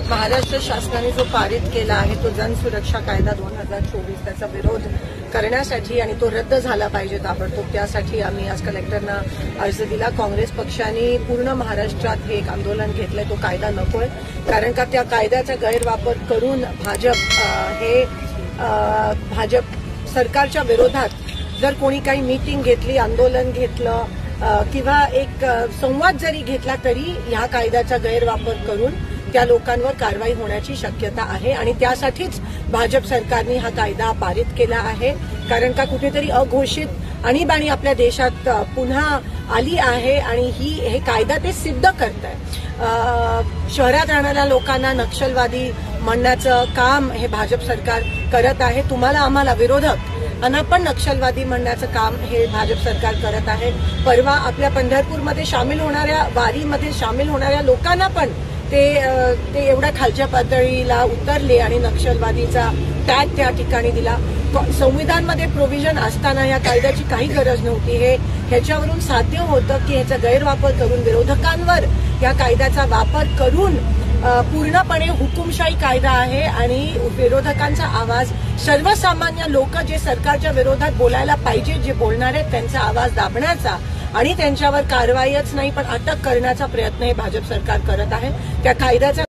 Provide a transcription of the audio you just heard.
महाराष्ट्र शासनाने जो पारित केला आहे तो जनसुरक्षा कायदा 2024 त्याचा विरोध करण्यासाठी आणि तो रद्द झाला पाहिजे ताबडतोब, त्यासाठी आम्ही आज कलेक्टरना अर्ज दिला। काँग्रेस पक्षाने पूर्ण महाराष्ट्रात हे एक आंदोलन घेतलंय, तो कायदा नकोय, कारण का त्या कायद्याचा गैरवापर करून भाजप सरकारच्या विरोधात जर कोणी काही मीटिंग घेतली, आंदोलन घेतलं किंवा एक संवाद जरी घेतला तरी ह्या कायद्याचा गैरवापर करून त्या लोकांवर कारवाई होण्याची शक्यता आहे आणि त्यासाठीच भाजप सरकारने हा कायदा पारित केला आहे। कारण का कुठेतरी अघोषित आणीबाणी आपल्या देशात पुन्हा आली आहे आणि हे कायदा ते सिद्ध करत आहे। शहरात राहणाऱ्या लोकांना नक्षलवादी म्हणण्याचं काम हे भाजप सरकार करत आहे। तुम्हाला आम्हाला विरोधक आणि पण नक्षलवादी म्हणण्याचं काम हे भाजप सरकार करत आहे। परवा आपल्या पंढरपूरमध्ये सामील होणाऱ्या वारीमध्ये सामील होणाऱ्या लोकांना पण ते एवढ्या खालच्या पातळीला उतरले आणि नक्षलवादीचा टॅग त्या ठिकाणी दिला। संविधानमध्ये प्रोव्हिजन असताना या कायद्याची काही गरज नव्हती। ह्याच्यावरून साध्य होतं की ह्याचा गैरवापर करून विरोधकांवर या कायद्याचा वापर करून पूर्णपणे हुकुमशाही कायदा आहे आणि विरोधकांचा आवाज, सर्वसामान्य लोक जे सरकारच्या विरोधात बोलायला पाहिजे, जे बोलणार आहेत त्यांचा आवाज दाबण्याचा आणि त्यांच्यावर कारवाईच नाही पण अटक करण्याचा प्रयत्न हे भाजप सरकार करत आहे। त्या कायद्याचा